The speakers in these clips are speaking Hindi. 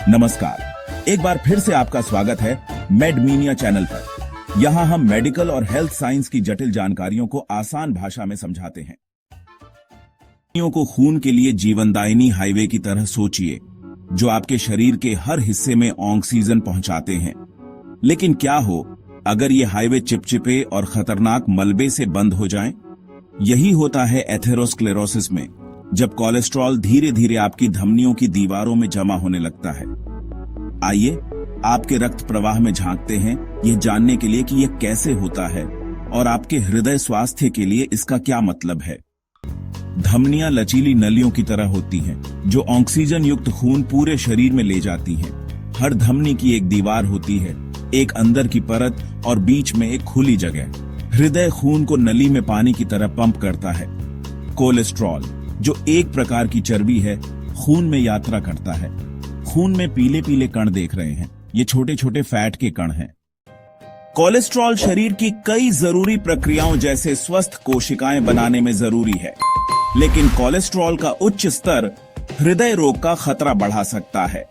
नमस्कार, एक बार फिर से आपका स्वागत है मेडमीनिया चैनल पर। यहाँ हम मेडिकल और हेल्थ साइंस की जटिल जानकारियों को आसान भाषा में समझाते हैं। को खून के लिए जीवनदायिनी हाईवे की तरह सोचिए, जो आपके शरीर के हर हिस्से में ऑक्सीजन पहुंचाते हैं। लेकिन क्या हो अगर ये हाईवे चिपचिपे और खतरनाक मलबे से बंद हो जाएं? यही होता है एथेरोस्क्लेरोसिस में, जब कोलेस्ट्रॉल धीरे धीरे आपकी धमनियों की दीवारों में जमा होने लगता है। आइए आपके रक्त प्रवाह में झांकते हैं, यह जानने के लिए कि यह कैसे होता है और आपके हृदय स्वास्थ्य के लिए इसका क्या मतलब है। धमनियां लचीली नलियों की तरह होती हैं, जो ऑक्सीजन युक्त खून पूरे शरीर में ले जाती हैं। हर धमनी की एक दीवार होती है, एक अंदर की परत और बीच में एक खुली जगह। हृदय खून को नली में पानी की तरह पंप करता है। कोलेस्ट्रॉल, जो एक प्रकार की चर्बी है, खून में यात्रा करता है। खून में पीले पीले कण देख रहे हैं, ये छोटे छोटे फैट के कण हैं। कोलेस्ट्रॉल शरीर की कई जरूरी प्रक्रियाओं जैसे स्वस्थ कोशिकाएं बनाने में जरूरी है, लेकिन कोलेस्ट्रॉल का उच्च स्तर हृदय रोग का खतरा बढ़ा सकता है।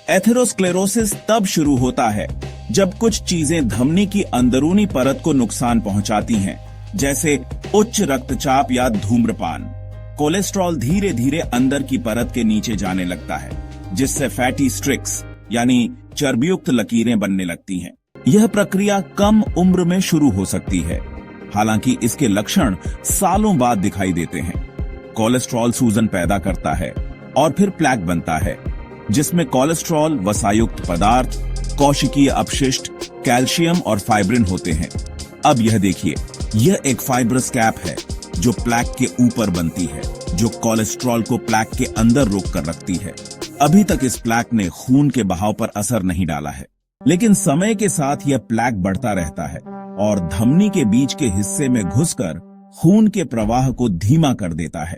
एथेरोस्क्लेरोसिस तब शुरू होता है जब कुछ चीजें धमनी की अंदरूनी परत को नुकसान पहुंचाती हैं, जैसे उच्च रक्तचाप या धूम्रपान। कोलेस्ट्रॉल धीरे धीरे अंदर की परत के नीचे जाने लगता है, जिससे फैटी स्ट्रिक्स यानी चर्बीयुक्त लकीरें बनने लगती हैं। यह प्रक्रिया कम उम्र में शुरू हो सकती है, हालांकि इसके लक्षण सालों बाद दिखाई देते हैं। कोलेस्ट्रॉल सूजन पैदा करता है और फिर प्लैक बनता है, जिसमें कोलेस्ट्रॉल वसायुक्त पदार्थ, कोशिकीय अपशिष्ट, कैल्शियम और फाइब्रिन होते हैं। अब यह देखिए, यह एक फाइब्रस कैप है जो प्लैक के ऊपर बनती है, जो कोलेस्ट्रॉल को प्लैक के अंदर रोक कर रखती है। अभी तक इस प्लैक ने खून के बहाव पर असर नहीं डाला है, लेकिन समय के साथ यह प्लैक बढ़ता रहता है और धमनी के बीच के हिस्से में घुसकर खून के प्रवाह को धीमा कर देता है।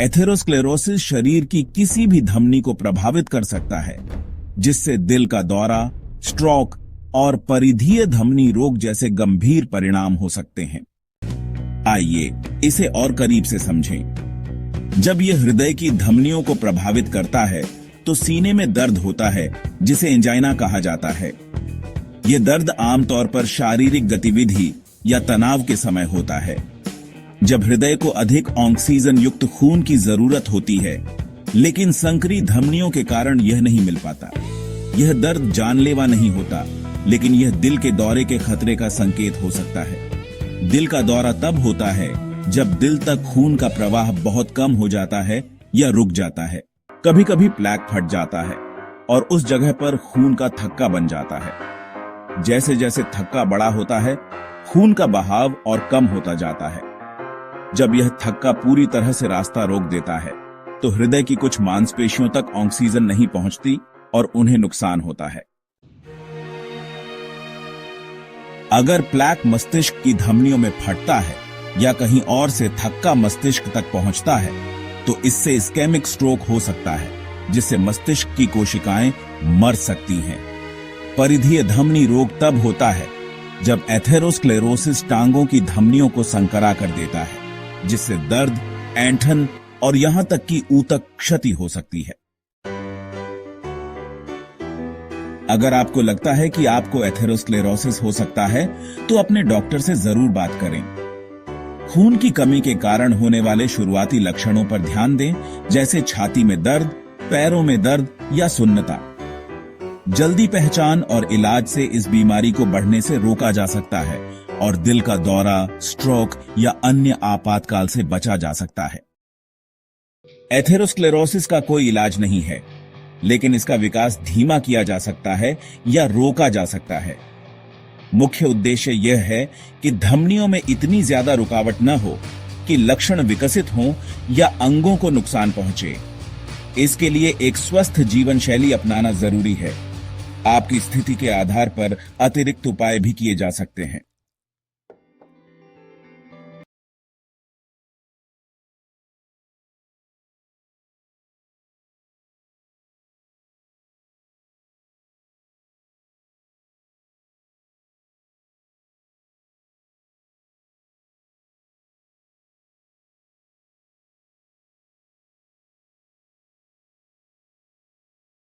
एथेरोस्क्लेरोसिस शरीर की किसी भी धमनी को प्रभावित कर सकता है, जिससे दिल का दौरा, स्ट्रोक और परिधीय धमनी रोग जैसे गंभीर परिणाम हो सकते हैं। आइए इसे और करीब से समझें। जब यह हृदय की धमनियों को प्रभावित करता है तो सीने में दर्द होता है, जिसे एंजाइना कहा जाता है। यह दर्द आमतौर पर शारीरिक गतिविधि या तनाव के समय होता है, जब हृदय को अधिक ऑक्सीजन युक्त खून की जरूरत होती है, लेकिन संकरी धमनियों के कारण यह नहीं मिल पाता। यह दर्द जानलेवा नहीं होता, लेकिन यह दिल के दौरे के खतरे का संकेत हो सकता है। दिल का दौरा तब होता है जब दिल तक खून का प्रवाह बहुत कम हो जाता है या रुक जाता है। कभी कभी प्लैक फट जाता है और उस जगह पर खून का थक्का बन जाता है। जैसे जैसे थक्का बड़ा होता है, खून का बहाव और कम होता जाता है। जब यह थक्का पूरी तरह से रास्ता रोक देता है, तो हृदय की कुछ मांसपेशियों तक ऑक्सीजन नहीं पहुंचती और उन्हें नुकसान होता है। अगर प्लैक मस्तिष्क की धमनियों में फटता है या कहीं और से थक्का मस्तिष्क तक पहुंचता है, तो इससे इस्केमिक स्ट्रोक हो सकता है, जिससे मस्तिष्क की कोशिकाएं मर सकती हैं। परिधीय धमनी रोग तब होता है जब एथेरोस्क्लेरोसिस टांगों की धमनियों को संकरा कर देता है, जिससे दर्द, ऐंठन और यहां तक कि ऊतक क्षति हो सकती है। अगर आपको लगता है कि आपको एथेरोस्क्लेरोसिस हो सकता है, तो अपने डॉक्टर से जरूर बात करें। खून की कमी के कारण होने वाले शुरुआती लक्षणों पर ध्यान दें, जैसे छाती में दर्द, पैरों में दर्द या सुन्नता। जल्दी पहचान और इलाज से इस बीमारी को बढ़ने से रोका जा सकता है और दिल का दौरा, स्ट्रोक या अन्य आपातकाल से बचा जा सकता है। एथेरोस्क्लेरोसिस का कोई इलाज नहीं है, लेकिन इसका विकास धीमा किया जा सकता है या रोका जा सकता है। मुख्य उद्देश्य यह है कि धमनियों में इतनी ज्यादा रुकावट न हो कि लक्षण विकसित हों या अंगों को नुकसान पहुंचे। इसके लिए एक स्वस्थ जीवन शैली अपनाना जरूरी है। आपकी स्थिति के आधार पर अतिरिक्त उपाय भी किए जा सकते हैं।